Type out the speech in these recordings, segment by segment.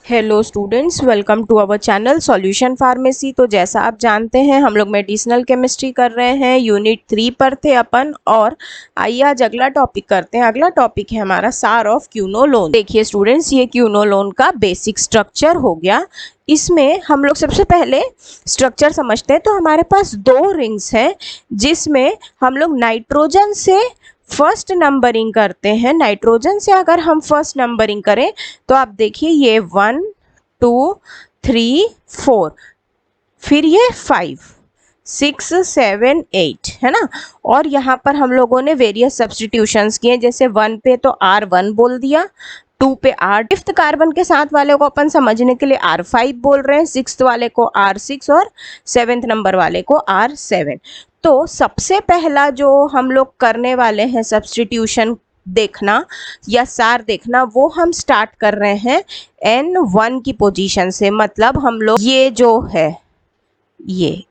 Hello students, welcome to our channel solution pharmacy. तो जैसा आप जानते हैं हम लोग मेडिसिनल केमिस्ट्री कर रहे हैं, यूनिट 3 पर थे अपन। और आइए आज अगला टॉपिक करते हैं। अगला टॉपिक है हमारा सार ऑफ क्यूनोलोन। देखिए स्टूडेंट्स, ये क्यूनोलोन का बेसिक स्ट्रक्चर हो गया। इसमें हम लोग सबसे पहले स्ट्रक्चर समझते हैं। तो हमारे पास दो रिंग्स हैं जिसमें हम लोग नाइट्रोजन से फर्स्ट नंबरिंग करते हैं। नाइट्रोजन से अगर हम फर्स्ट नंबरिंग करें तो आप देखिए ये 1 2 3 4, फिर ये 5 6 7 8 है ना। और यहाँ पर हम लोगों ने वेरियस सब्स्टिट्यूशंस किए, जैसे 1 पे तो R1 बोल दिया, 2 पे फिफ्थ कार्बन के साथ वाले को अपन समझने के लिए R5 बोल रहे हैं, सिक्स्थ वाले को R6 और सेवेंथ नंबर वाले को R7। तो सबसे पहला जो हम लोग करने वाले हैं सब्स्टिट्यूशन देखना या सार देखना, वो हम स्टार्ट कर रहे हैं N1 की पोजीशन से। मतलब हम लोग ये जो है ये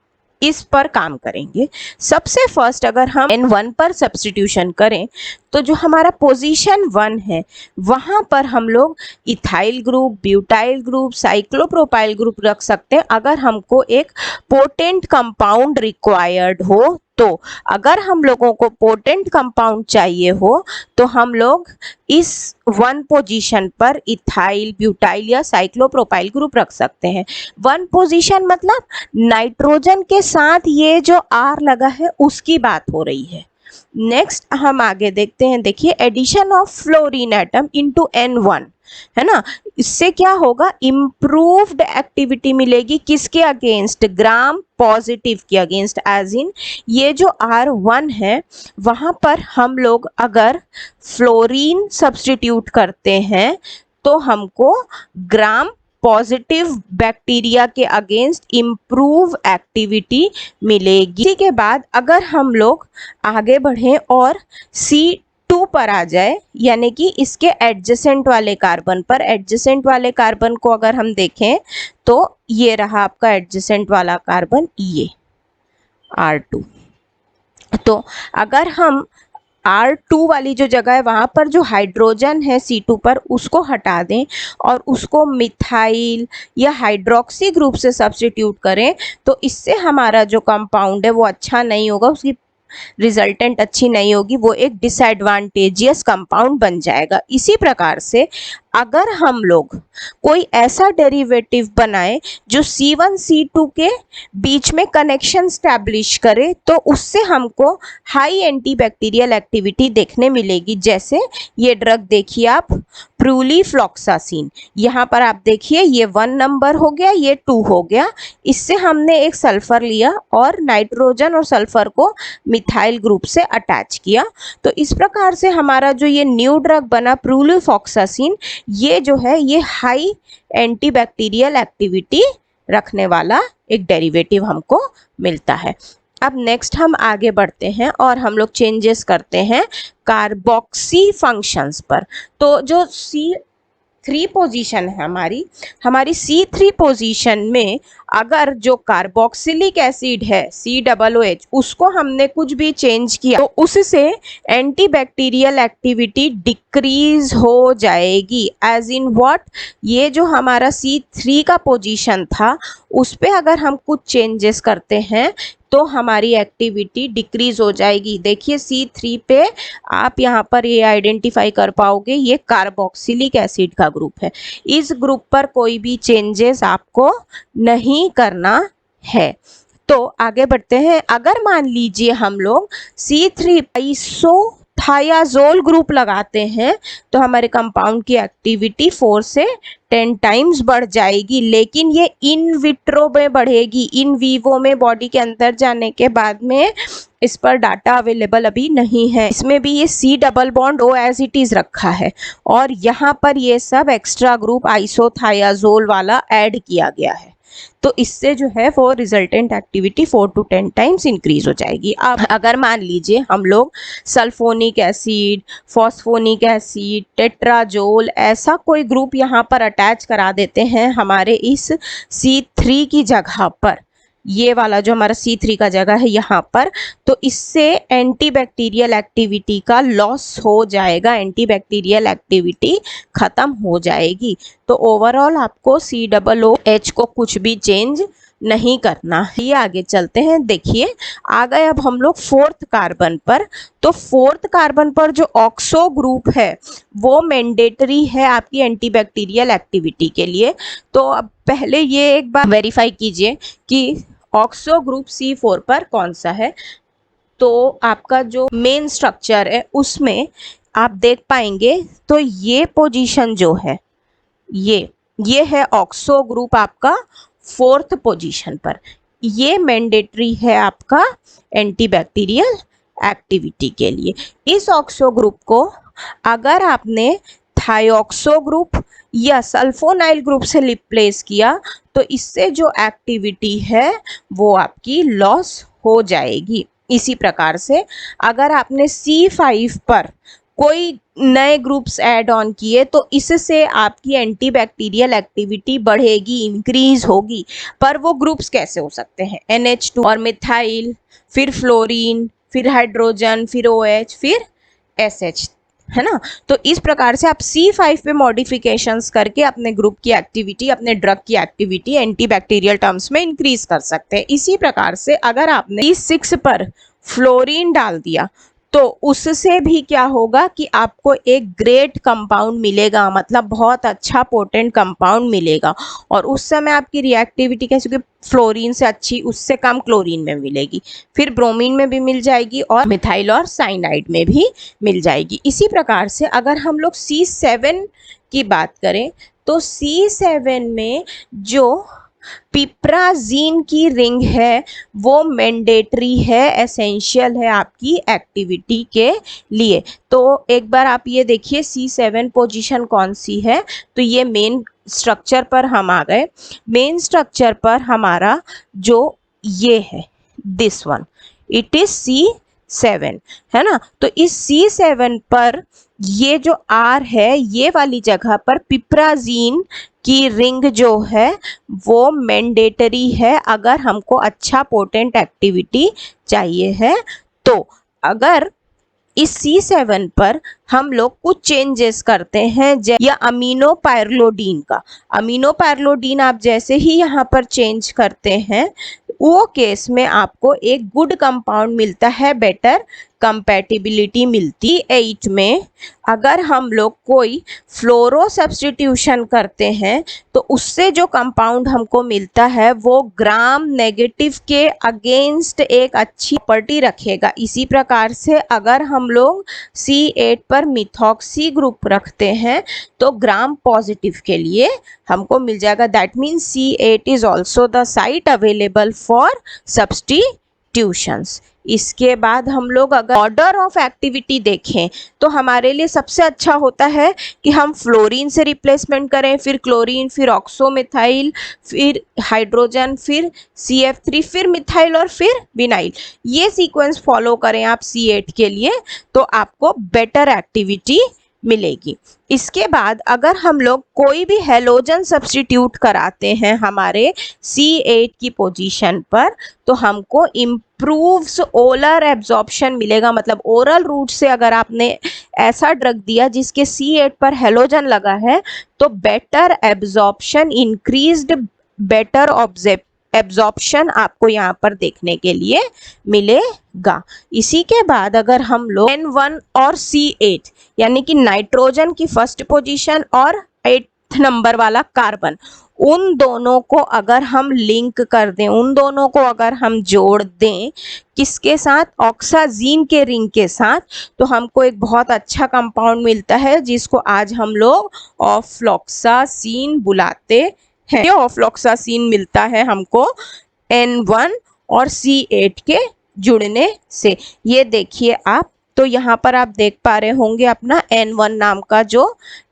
इस पर काम करेंगे। सबसे फर्स्ट अगर हम N1 पर सब्स्टिट्यूशन करें तो जो हमारा पोजीशन 1 है वहां पर हम लोग ethyl group, butyl group, cyclopropyl group रख सकते हैं अगर हमको एक पोटेंट कंपाउंड रिक्वायर्ड हो। तो अगर हम लोगों को पोटेंट कंपाउंड चाहिए हो तो हम लोग इस 1 पोजीशन पर इथाइल, ब्यूटाइल या साइक्लोप्रोपाइल ग्रुप रख सकते हैं। 1 पोजीशन मतलब नाइट्रोजन के साथ ये जो R लगा है उसकी बात हो रही है। नेक्स्ट हम आगे देखते हैं। देखिए addition of fluorine atom into N1 है ना, इससे क्या होगा, इम्प्रूव्ड एक्टिविटी मिलेगी किसके अगेंस्ट, ग्राम पॉजिटिव के अगेंस्ट। एज इन ये जो R1 है वहां पर हम लोग अगर फ्लोरीन सब्स्टिट्यूट करते हैं तो हमको ग्राम पॉजिटिव बैक्टीरिया के अगेंस्ट इम्प्रूव एक्टिविटी मिलेगी। इसी के बाद अगर हम लोग आगे बढ़ें और C2 पर आ जाए, यानी कि इसके एडजेसेंट वाले कार्बन पर, एडजेसेंट वाले कार्बन को अगर हम देखें तो ये रहा आपका एडजेसेंट वाला कार्बन, ये R2। तो अगर हम R2 वाली जो जगह है वहाँ पर जो हाइड्रोजन है C2 पर उसको हटा दें और उसको मिथाइल या हाइड्रोक्सी ग्रुप से सब्स्टिट्यूट करें तो इससे हमारा जो कंपाउंड है वो अच्छा नहीं होगा, उसकी रिजल्टेंट अच्छी नहीं होगी, वो एक डिसएडवांटेजियस कंपाउंड बन जाएगा। इसी प्रकार से अगर हम लोग कोई ऐसा डेरिवेटिव बनाए जो C1 C2 के बीच में कनेक्शन स्टैब्लिश करे तो उससे हमको हाई एंटीबैक्टीरियल एक्टिविटी देखने मिलेगी। जैसे ये ड्रग देखिए आप, प्रूलीफ्लॉक्सासिन, यहाँ पर आप देखिए ये 1 नंबर हो गया, ये 2 हो गया। इससे हमने एक सल्फर लिया और नाइट्रोजन और सल्फर को मिथाइल ग्रुप से अटैच किया। तो इस प्रकार से हमारा जो ये न्यू ड्रग बना प्रूलीफ्लॉक्सासिन, ये जो है ये हाई एंटीबैक्टीरियल एक्टिविटी रखने वाला एक डेरिवेटिव हमको मिलता है। अब नेक्स्ट हम आगे बढ़ते हैं और हम लोग चेंजेस करते हैं कार्बोक्सी फंक्शंस पर। तो जो C3 पोजीशन है हमारी C3 पोजीशन में अगर जो कार्बोक्सिलिक एसिड है COOH उसको हमने कुछ भी चेंज किया तो उससे एंटीबैक्टीरियल एक्टिविटी डिक्रीज हो जाएगी। एज इन व्हाट, ये जो हमारा C3 का पोजीशन था उस पे अगर हम कुछ चेंजेस करते हैं तो हमारी एक्टिविटी डिक्रीज हो जाएगी। देखिए C3 पे आप यहाँ पर ये आइडेंटिफाई कर पाओगे, ये कार्बोक्सिलिक एसिड का ग्रुप है। इस ग्रुप पर कोई भी चेंजेस आपको नहीं करना है। तो आगे बढ़ते हैं। अगर मान लीजिए हम लोग C3 आइसोथायाजोल ग्रुप लगाते हैं तो हमारे कंपाउंड की एक्टिविटी 4 से 10 टाइम्स बढ़ जाएगी, लेकिन ये इन विट्रो में बढ़ेगी। इन वीवो में बॉडी के अंदर जाने के बाद में इस पर डाटा अवेलेबल अभी नहीं है। इसमें भी ये C double bond O as it is रखा है और यहाँ पर ये सब एक्स्ट्रा ग्रुप आइसोथायाजोल वाला ऐड किया गया है। तो इससे जो है वो resultant activity 4 to 10 times increase हो जाएगी। अब अगर मान लीजिए हम लोग सल्फोनिक एसिड, फॉस्फोनिक एसिड, टेट्राजोल ऐसा कोई ग्रुप यहाँ पर अटैच करा देते हैं हमारे इस C3 की जगह पर, ये वाला जो हमारा C3 का जगह है यहाँ पर, तो इससे एंटीबैक्टीरियल एक्टिविटी का लॉस हो जाएगा, एंटीबैक्टीरियल एक्टिविटी खत्म हो जाएगी। तो ओवरऑल आपको COOH को कुछ भी चेंज नहीं करना। ये आगे चलते हैं, देखिए आ गए अब हम लोग 4th कार्बन पर। तो 4th कार्बन पर जो ऑक्सो ग्रुप है वो मैंडेटरी है आपकी एंटीबैक्टीरियल एक्टिविटी के लिए। तो अब पहले ये एक बार वेरीफाई कीजिए कि ऑक्सो ग्रुप C4 पर कौन सा है। तो आपका जो मेन स्ट्रक्चर है उसमें आप देख पाएंगे, तो ये पोजीशन जो है ये है ऑक्सो ग्रुप आपका 4th पोजीशन पर। ये मैंडेटरी है आपका एंटीबैक्टीरियल एक्टिविटी के लिए। इस ऑक्सो ग्रुप को अगर आपने थायोक्सो ग्रुप या सल्फोनाइल ग्रुप से रिप्लेस किया तो इससे जो एक्टिविटी है वो आपकी लॉस हो जाएगी। इसी प्रकार से अगर आपने C5 पर कोई नए ग्रुप्स ऐड ऑन किए तो इससे आपकी एंटीबैक्टीरियल एक्टिविटी बढ़ेगी, इंक्रीज होगी। पर वो ग्रुप्स कैसे हो सकते हैं? NH2 और मिथाइल, फिर फ्लोरीन, फिर हाइड्रोजन, फिर OH, फिर SH, है ना। तो इस प्रकार से आप C5 पे मॉडिफिकेशंस करके अपने ग्रुप की एक्टिविटी, अपने ड्रग की एक्टिविटी एंटीबैक्टीरियल टर्म्स में इंक्रीज कर सकते हैं। इसी प्रकार से अगर आपने C6 पर फ्लोरीन डाल दिया तो उससे भी क्या होगा कि आपको एक ग्रेट कंपाउंड मिलेगा, मतलब बहुत अच्छा पोटेंट कंपाउंड मिलेगा। और उस समय आपकी रिएक्टिविटी कैसे, क्योंकि फ्लोरीन से अच्छी उससे कम क्लोरीन में मिलेगी, फिर ब्रोमीन में भी मिल जाएगी और मिथाइल और साइनाइड में भी मिल जाएगी। इसी प्रकार से अगर हम लोग C7 की बात करें तो C7 में जो पिप्राजीन की रिंग है वो मैंडेटरी है, एसेंशियल है आपकी एक्टिविटी के लिए। तो एक बार आप ये देखिए C7 पोजीशन कौन सी है। तो ये मेन स्ट्रक्चर पर हम आ गए। मेन स्ट्रक्चर पर हमारा जो ये है this one, it is C7, है ना। तो इस C7 पर ये जो R है ये वाली जगह पर पिप्राजीन की रिंग जो है वो मैंडेटरी है अगर हमको अच्छा पोटेंट एक्टिविटी चाहिए है। तो अगर इस C7 पर हम लोग कुछ चेंजेस करते हैं या अमीनो पायरलोडीन का, अमीनो पायरलोडीन आप जैसे ही यहाँ पर चेंज करते हैं वो केस में आपको एक गुड कंपाउंड मिलता है, बेटर कंपैटिबिलिटी मिलती। 8 में अगर हम लोग कोई फ्लोरो सब्स्टिट्यूशन करते हैं तो उससे जो कंपाउंड हमको मिलता है वो ग्राम नेगेटिव के अगेंस्ट एक अच्छी प्रॉपर्टी रखेगा। इसी प्रकार से अगर हम लोग C8 पर मिथॉक्सी ग्रुप रखते हैं तो ग्राम पॉजिटिव के लिए हमको मिल जाएगा। That means C8 is also the site available for substitutions. इसके बाद हम लोग अगर ऑर्डर ऑफ एक्टिविटी देखें तो हमारे लिए सबसे अच्छा होता है कि हम फ्लोरीन से रिप्लेसमेंट करें, फिर क्लोरीन, फिर ऑक्सोमिथाइल, फिर हाइड्रोजन, फिर CF3, फिर मिथाइल और फिर विनाइल। ये सीक्वेंस फॉलो करें आप C8 के लिए तो आपको बेटर एक्टिविटी मिलेगी। इसके बाद अगर हम लोग कोई भी हेलोजन सब्स्टिट्यूट कराते हैं हमारे C8 की पोजीशन पर तो हमको इम्प्रूव्स ओरल एब्जॉर्प्शन मिलेगा। मतलब ओरल रूट से अगर आपने ऐसा ड्रग दिया जिसके C8 पर हेलोजन लगा है तो better absorption, increased better absorption आपको यहाँ पर देखने के लिए मिलेगा। इसी के बाद अगर हम लोग N1 और C8 यानी कि नाइट्रोजन की फर्स्ट पोजीशन और 8th नंबर वाला कार्बन, उन दोनों को अगर हम लिंक कर दें, उन दोनों को अगर हम जोड़ दें किसके साथ, ऑक्साजीन के रिंग के साथ, तो हमको एक बहुत अच्छा कंपाउंड मिलता है जिसको आज हम लोग ऑफ्लॉक्सासिन बुलाते हैं। ये ऑफ्लॉक्सासिन मिलता है हमको N1 और C8 के जुड़ने से। ये देखिए आप, तो यहाँ पर आप देख पा रहे होंगे अपना N1 नाम का जो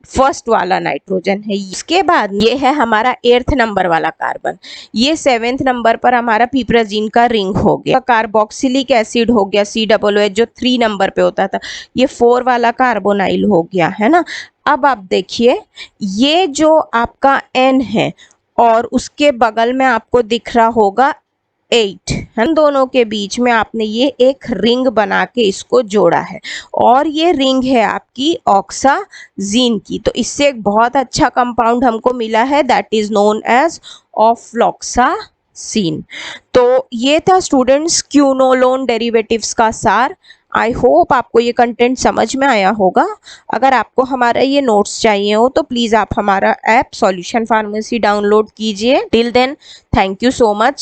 फर्स्ट वाला नाइट्रोजन है। इसके बाद ये है हमारा 8th नंबर वाला कार्बन, ये 7th नंबर पर हमारा पिप्राजीन का रिंग हो गया। कार्बोक्सिलिक एसिड हो गया COOH जो 3 नंबर पे होता था, ये 4 वाला कार्बोनाइल हो गया, है ना। अब आप देखिए ये जो आपका N है और उसके बगल में आपको दिख रहा होगा 8 है, दोनों के बीच में आपने ये एक रिंग बना के इसको जोड़ा है और ये रिंग है आपकी ऑक्साजीन की। तो इससे एक बहुत अच्छा कंपाउंड हमको मिला है, that is known as ofloxacin. तो ये था स्टूडेंट्स क्यूनोलोन डेरिवेटिव्स का सार। आई होप आपको ये कंटेंट समझ में आया होगा। अगर आपको हमारा ये नोट्स चाहिए हो तो प्लीज़ आप हमारा ऐप सॉल्यूशन फार्मेसी डाउनलोड कीजिए। Till then thank you so much.